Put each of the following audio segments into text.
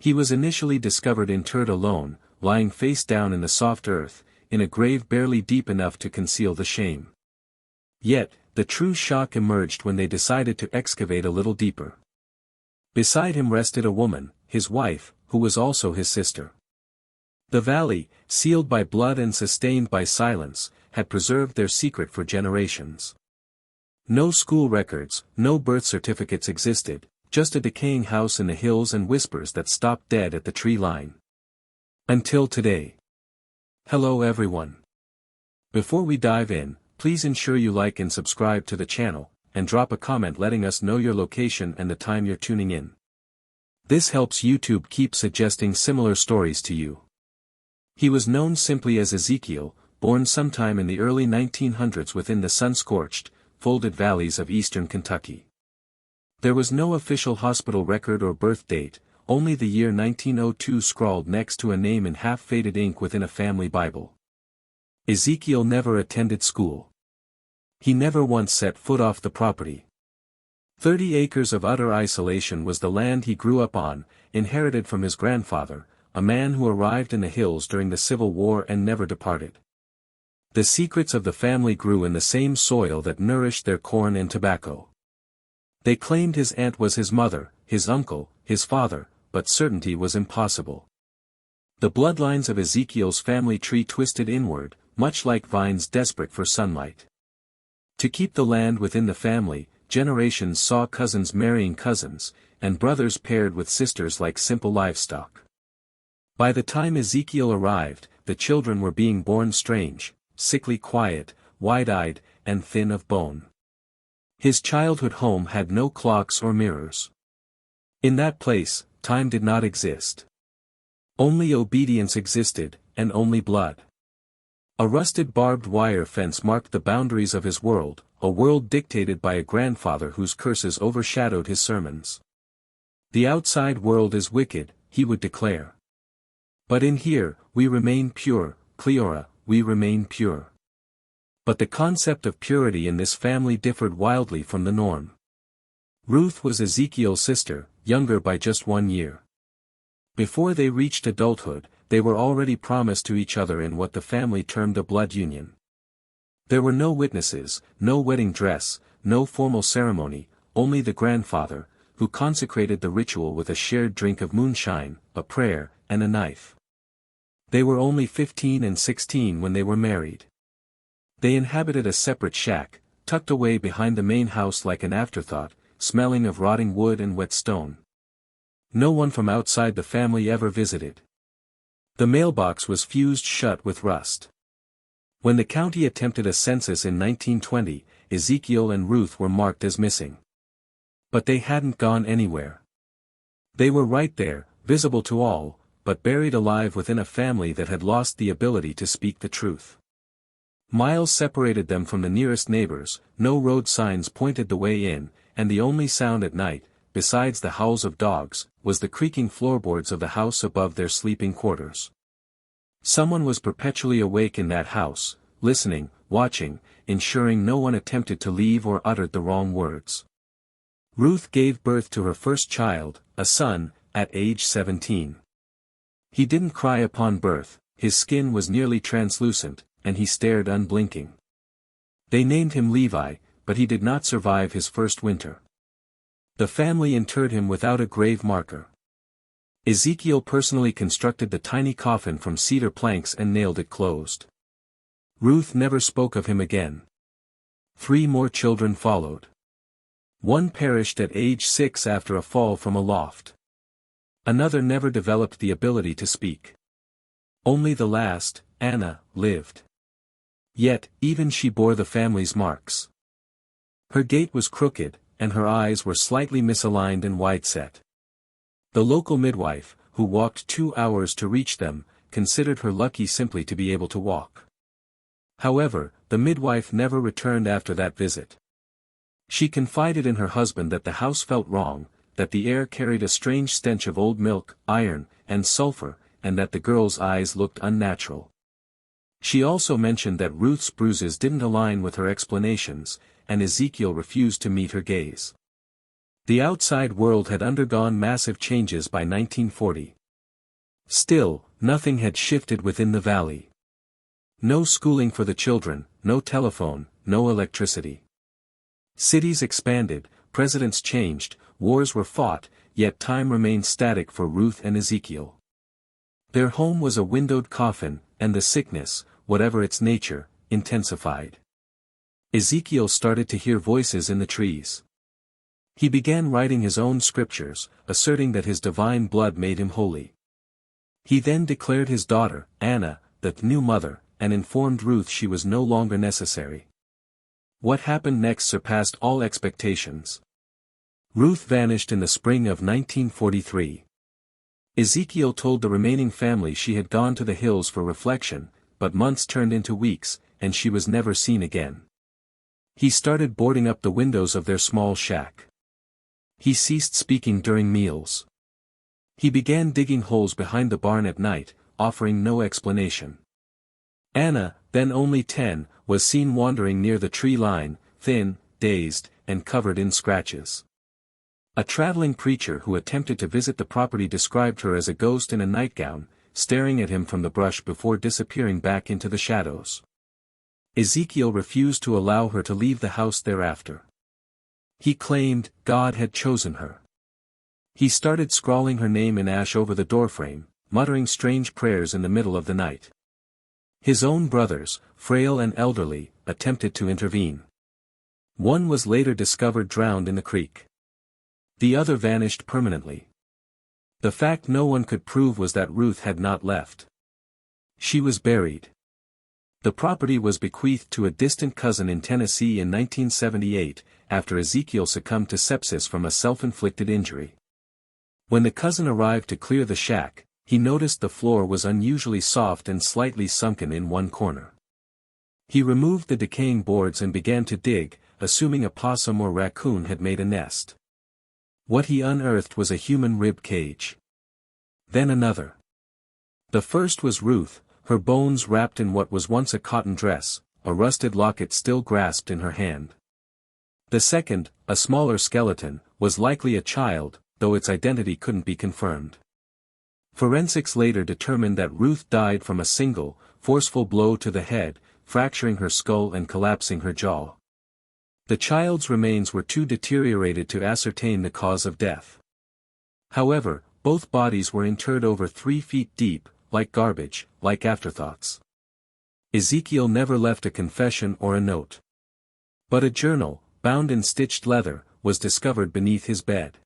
He was initially discovered interred alone, lying face down in the soft earth, in a grave barely deep enough to conceal the shame. Yet, the true shock emerged when they decided to excavate a little deeper. Beside him rested a woman, his wife, who was also his sister. The valley, sealed by blood and sustained by silence, had preserved their secret for generations. No school records, no birth certificates existed, just a decaying house in the hills and whispers that stopped dead at the tree line. Until today. Hello everyone. Before we dive in, please ensure you like and subscribe to the channel, and drop a comment letting us know your location and the time you're tuning in. This helps YouTube keep suggesting similar stories to you. He was known simply as Ezekiel, born sometime in the early 1900s within the sun-scorched, folded valleys of eastern Kentucky. There was no official hospital record or birth date, only the year 1902 scrawled next to a name in half-faded ink within a family Bible. Ezekiel never attended school. He never once set foot off the property. 30 acres of utter isolation was the land he grew up on, inherited from his grandfather, a man who arrived in the hills during the Civil War and never departed. The secrets of the family grew in the same soil that nourished their corn and tobacco. They claimed his aunt was his mother, his uncle, his father, but certainty was impossible. The bloodlines of Ezekiel's family tree twisted inward, much like vines desperate for sunlight. To keep the land within the family, generations saw cousins marrying cousins, and brothers paired with sisters like simple livestock. By the time Ezekiel arrived, the children were being born strange, sickly quiet, wide-eyed, and thin of bone. His childhood home had no clocks or mirrors. In that place, time did not exist. Only obedience existed, and only blood. A rusted barbed wire fence marked the boundaries of his world, a world dictated by a grandfather whose curses overshadowed his sermons. The outside world is wicked, he would declare. But in here, we remain pure, Cleora, we remain pure. But the concept of purity in this family differed wildly from the norm. Ruth was Ezekiel's sister, younger by just 1 year. Before they reached adulthood, they were already promised to each other in what the family termed a blood union. There were no witnesses, no wedding dress, no formal ceremony, only the grandfather, who consecrated the ritual with a shared drink of moonshine, a prayer, and a knife. They were only 15 and 16 when they were married. They inhabited a separate shack, tucked away behind the main house like an afterthought, smelling of rotting wood and wet stone. No one from outside the family ever visited. The mailbox was fused shut with rust. When the county attempted a census in 1920, Ezekiel and Ruth were marked as missing. But they hadn't gone anywhere. They were right there, visible to all, but buried alive within a family that had lost the ability to speak the truth. Miles separated them from the nearest neighbors, no road signs pointed the way in, and the only sound at night, besides the howls of dogs, was the creaking floorboards of the house above their sleeping quarters. Someone was perpetually awake in that house, listening, watching, ensuring no one attempted to leave or uttered the wrong words. Ruth gave birth to her first child, a son, at age 17. He didn't cry upon birth, his skin was nearly translucent, and he stared unblinking. They named him Levi, but he did not survive his first winter. The family interred him without a grave marker. Ezekiel personally constructed the tiny coffin from cedar planks and nailed it closed. Ruth never spoke of him again. 3 more children followed. One perished at age 6 after a fall from a loft. Another never developed the ability to speak. Only the last, Anna, lived. Yet, even she bore the family's marks. Her gait was crooked, and her eyes were slightly misaligned and wide-set. The local midwife, who walked 2 hours to reach them, considered her lucky simply to be able to walk. However, the midwife never returned after that visit. She confided in her husband that the house felt wrong, that the air carried a strange stench of old milk, iron, and sulfur, and that the girl's eyes looked unnatural. She also mentioned that Ruth's bruises didn't align with her explanations, and Ezekiel refused to meet her gaze. The outside world had undergone massive changes by 1940. Still, nothing had shifted within the valley. No schooling for the children, no telephone, no electricity. Cities expanded, presidents changed, wars were fought, yet time remained static for Ruth and Ezekiel. Their home was a windowed coffin, and the sickness, whatever its nature, intensified. Ezekiel started to hear voices in the trees. He began writing his own scriptures, asserting that his divine blood made him holy. He then declared his daughter, Anna, the new mother, and informed Ruth she was no longer necessary. What happened next surpassed all expectations. Ruth vanished in the spring of 1943. Ezekiel told the remaining family she had gone to the hills for reflection, but months turned into weeks, and she was never seen again. He started boarding up the windows of their small shack. He ceased speaking during meals. He began digging holes behind the barn at night, offering no explanation. Anna, then only 10, was seen wandering near the tree line, thin, dazed, and covered in scratches. A traveling preacher who attempted to visit the property described her as a ghost in a nightgown, staring at him from the brush before disappearing back into the shadows. Ezekiel refused to allow her to leave the house thereafter. He claimed God had chosen her. He started scrawling her name in ash over the doorframe, muttering strange prayers in the middle of the night. His own brothers, frail and elderly, attempted to intervene. One was later discovered drowned in the creek. The other vanished permanently. The fact no one could prove was that Ruth had not left. She was buried. The property was bequeathed to a distant cousin in Tennessee in 1978, after Ezekiel succumbed to sepsis from a self-inflicted injury. When the cousin arrived to clear the shack, he noticed the floor was unusually soft and slightly sunken in one corner. He removed the decaying boards and began to dig, assuming a possum or raccoon had made a nest. What he unearthed was a human rib cage. Then another. The first was Ruth, her bones wrapped in what was once a cotton dress, a rusted locket still grasped in her hand. The second, a smaller skeleton, was likely a child, though its identity couldn't be confirmed. Forensics later determined that Ruth died from a single, forceful blow to the head, fracturing her skull and collapsing her jaw. The child's remains were too deteriorated to ascertain the cause of death. However, both bodies were interred over 3 feet deep, like garbage, like afterthoughts. Ezekiel never left a confession or a note. But a journal, bound in stitched leather, was discovered beneath his bed.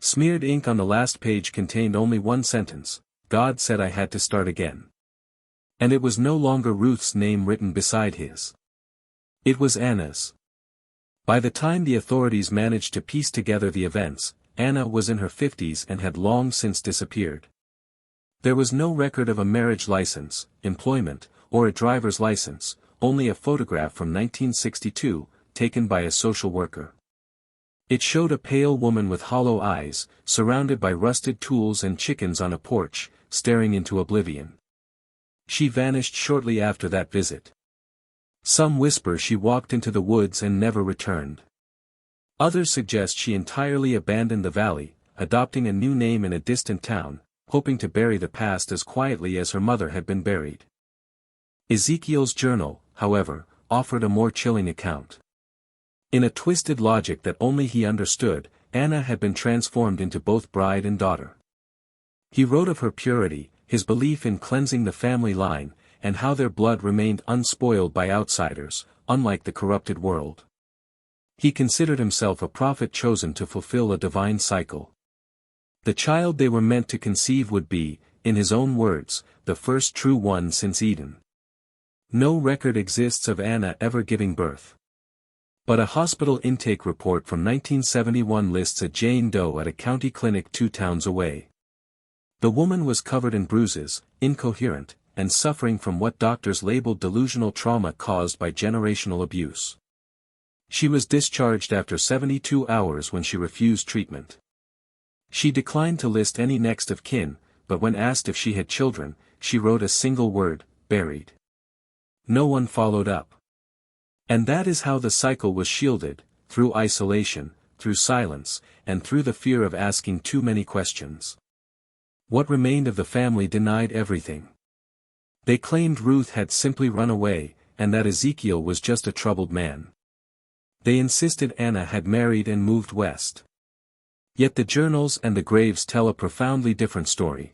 Smeared ink on the last page contained only one sentence: God said I had to start again. And it was no longer Ruth's name written beside his. It was Anna's. By the time the authorities managed to piece together the events, Anna was in her 50s and had long since disappeared. There was no record of a marriage license, employment, or a driver's license, only a photograph from 1962, taken by a social worker. It showed a pale woman with hollow eyes, surrounded by rusted tools and chickens on a porch, staring into oblivion. She vanished shortly after that visit. Some whisper she walked into the woods and never returned. Others suggest she entirely abandoned the valley, adopting a new name in a distant town, hoping to bury the past as quietly as her mother had been buried. Ezekiel's journal, however, offered a more chilling account. In a twisted logic that only he understood, Anna had been transformed into both bride and daughter. He wrote of her purity, his belief in cleansing the family line, and how their blood remained unspoiled by outsiders, unlike the corrupted world. He considered himself a prophet chosen to fulfill a divine cycle. The child they were meant to conceive would be, in his own words, the first true one since Eden. No record exists of Anna ever giving birth. But a hospital intake report from 1971 lists a Jane Doe at a county clinic 2 towns away. The woman was covered in bruises, incoherent, and suffering from what doctors labeled delusional trauma caused by generational abuse. She was discharged after 72 hours when she refused treatment. She declined to list any next of kin, but when asked if she had children, she wrote a single word: buried. No one followed up. And that is how the cycle was shielded, through isolation, through silence, and through the fear of asking too many questions. What remained of the family denied everything. They claimed Ruth had simply run away, and that Ezekiel was just a troubled man. They insisted Anna had married and moved west. Yet the journals and the graves tell a profoundly different story.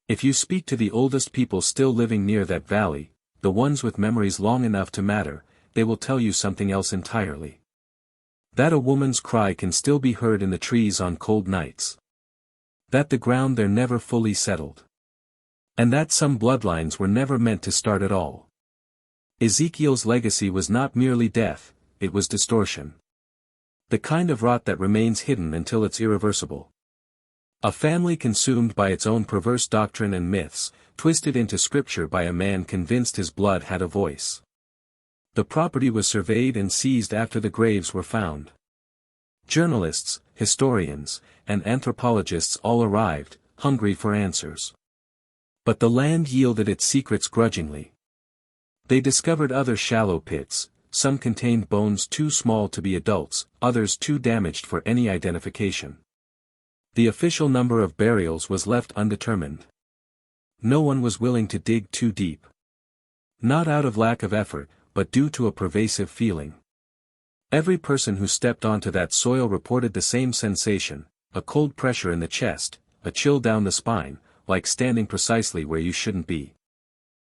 If you speak to the oldest people still living near that valley, the ones with memories long enough to matter, they will tell you something else entirely. That a woman's cry can still be heard in the trees on cold nights. That the ground there never fully settled. And that some bloodlines were never meant to start at all. Ezekiel's legacy was not merely death, it was distortion. The kind of rot that remains hidden until it's irreversible. A family consumed by its own perverse doctrine and myths, twisted into scripture by a man convinced his blood had a voice. The property was surveyed and seized after the graves were found. Journalists, historians, and anthropologists all arrived, hungry for answers. But the land yielded its secrets grudgingly. They discovered other shallow pits, some contained bones too small to be adults, others too damaged for any identification. The official number of burials was left undetermined. No one was willing to dig too deep. Not out of lack of effort, but due to a pervasive feeling. Every person who stepped onto that soil reported the same sensation, a cold pressure in the chest, a chill down the spine, like standing precisely where you shouldn't be.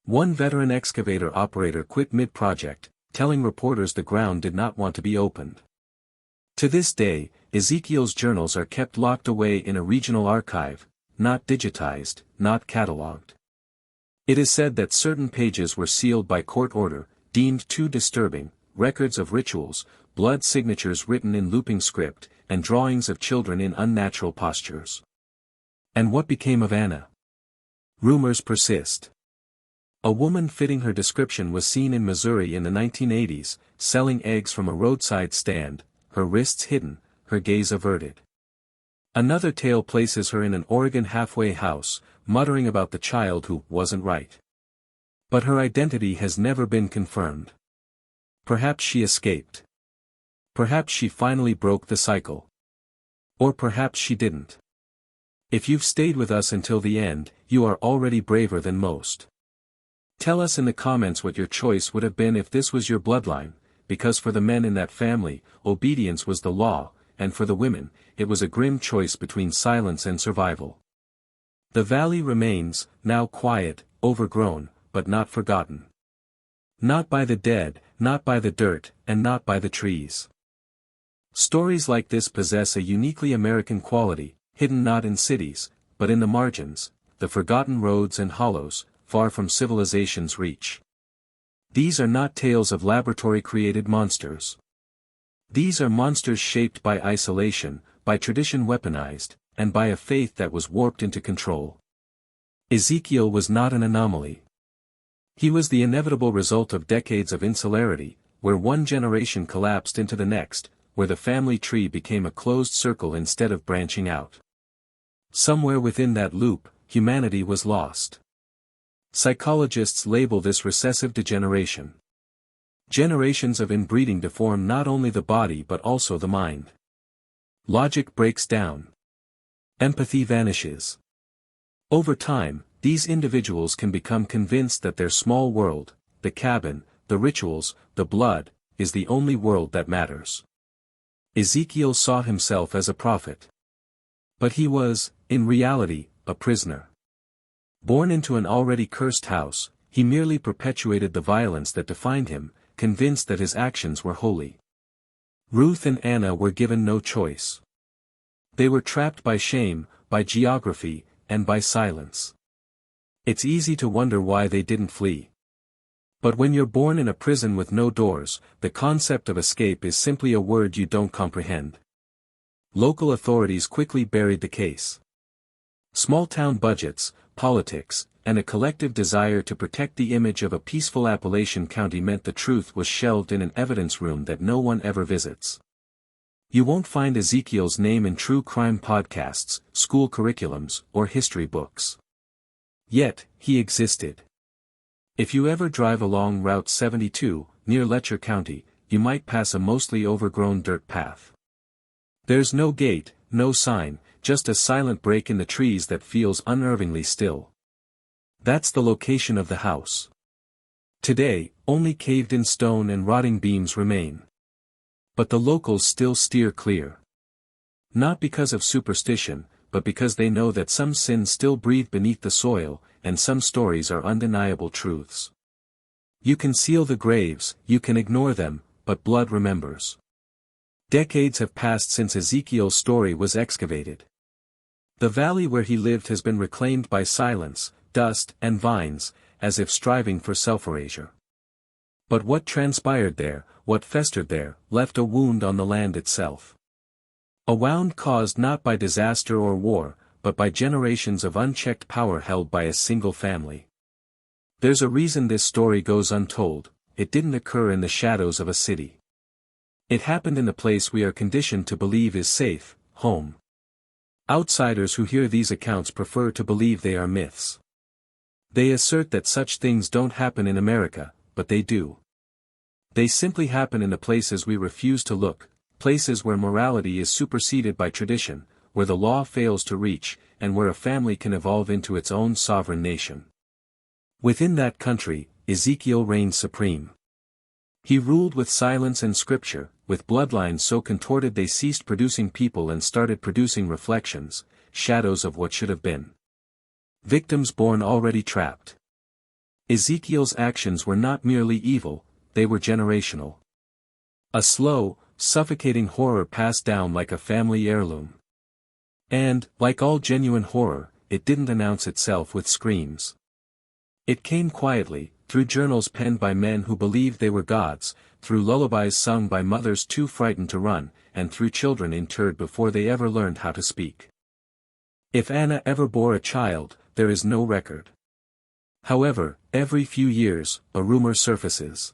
One veteran excavator operator quit mid-project, telling reporters the ground did not want to be opened. To this day, Ezekiel's journals are kept locked away in a regional archive, not digitized, not catalogued. It is said that certain pages were sealed by court order, deemed too disturbing, records of rituals, blood signatures written in looping script, and drawings of children in unnatural postures. And what became of Anna? Rumors persist. A woman fitting her description was seen in Missouri in the 1980s, selling eggs from a roadside stand, her wrists hidden, her gaze averted. Another tale places her in an Oregon halfway house, muttering about the child who wasn't right. But her identity has never been confirmed. Perhaps she escaped. Perhaps she finally broke the cycle. Or perhaps she didn't. If you've stayed with us until the end, you are already braver than most. Tell us in the comments what your choice would have been if this was your bloodline, because for the men in that family, obedience was the law, and for the women, it was a grim choice between silence and survival. The valley remains, now quiet, overgrown, but not forgotten. Not by the dead, not by the dirt, and not by the trees. Stories like this possess a uniquely American quality, hidden not in cities, but in the margins, the forgotten roads and hollows, far from civilization's reach. These are not tales of laboratory-created monsters. These are monsters shaped by isolation, by tradition weaponized, and by a faith that was warped into control. Ezekiel was not an anomaly. He was the inevitable result of decades of insularity, where one generation collapsed into the next, where the family tree became a closed circle instead of branching out. Somewhere within that loop, humanity was lost. Psychologists label this recessive degeneration. Generations of inbreeding deform not only the body but also the mind. Logic breaks down. Empathy vanishes. Over time, these individuals can become convinced that their small world, the cabin, the rituals, the blood, is the only world that matters. Ezekiel saw himself as a prophet. But he was, in reality, a prisoner. Born into an already cursed house, he merely perpetuated the violence that defined him, convinced that his actions were holy. Ruth and Anna were given no choice. They were trapped by shame, by geography, and by silence. It's easy to wonder why they didn't flee. But when you're born in a prison with no doors, the concept of escape is simply a word you don't comprehend. Local authorities quickly buried the case. Small-town budgets, politics, and a collective desire to protect the image of a peaceful Appalachian county meant the truth was shelved in an evidence room that no one ever visits. You won't find Ezekiel's name in true crime podcasts, school curriculums, or history books. Yet, he existed. If you ever drive along Route 72, near Letcher County, you might pass a mostly overgrown dirt path. There's no gate, no sign, just a silent break in the trees that feels unnervingly still. That's the location of the house. Today, only caved-in stone and rotting beams remain. But the locals still steer clear. Not because of superstition, but because they know that some sins still breathe beneath the soil, and some stories are undeniable truths. You can seal the graves, you can ignore them, but blood remembers. Decades have passed since Ezekiel's story was excavated. The valley where he lived has been reclaimed by silence, dust, and vines, as if striving for self-erasure. But what transpired there, what festered there, left a wound on the land itself. A wound caused not by disaster or war, but by generations of unchecked power held by a single family. There's a reason this story goes untold. It didn't occur in the shadows of a city. It happened in the place we are conditioned to believe is safe, home. Outsiders who hear these accounts prefer to believe they are myths. They assert that such things don't happen in America, but they do. They simply happen in the places we refuse to look, places where morality is superseded by tradition, where the law fails to reach, and where a family can evolve into its own sovereign nation. Within that country, Ezekiel reigned supreme. He ruled with silence and scripture, with bloodlines so contorted they ceased producing people and started producing reflections, shadows of what should have been. Victims born already trapped. Ezekiel's actions were not merely evil, they were generational. A slow, suffocating horror passed down like a family heirloom. And, like all genuine horror, it didn't announce itself with screams. It came quietly, through journals penned by men who believed they were gods, through lullabies sung by mothers too frightened to run, and through children interred before they ever learned how to speak. If Anna ever bore a child, there is no record. However, every few years, a rumor surfaces.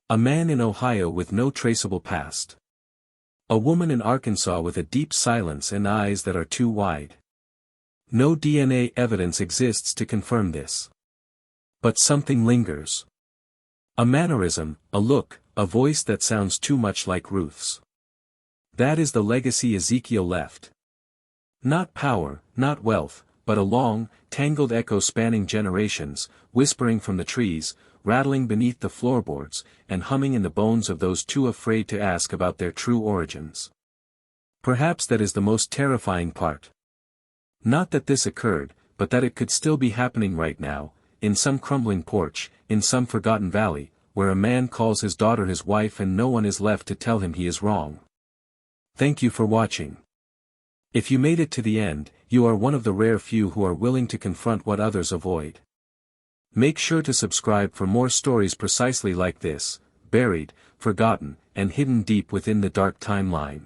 A man in Ohio with no traceable past. A woman in Arkansas with a deep silence and eyes that are too wide. No DNA evidence exists to confirm this. But something lingers. A mannerism, a look, a voice that sounds too much like Ruth's. That is the legacy Ezekiel left. Not power, not wealth, but a long, tangled echo spanning generations, whispering from the trees, rattling beneath the floorboards, and humming in the bones of those too afraid to ask about their true origins. Perhaps that is the most terrifying part. Not that this occurred, but that it could still be happening right now, in some crumbling porch, in some forgotten valley, where a man calls his daughter his wife and no one is left to tell him he is wrong. Thank you for watching. If you made it to the end, you are one of the rare few who are willing to confront what others avoid. Make sure to subscribe for more stories precisely like this, buried, forgotten, and hidden deep within the dark timeline.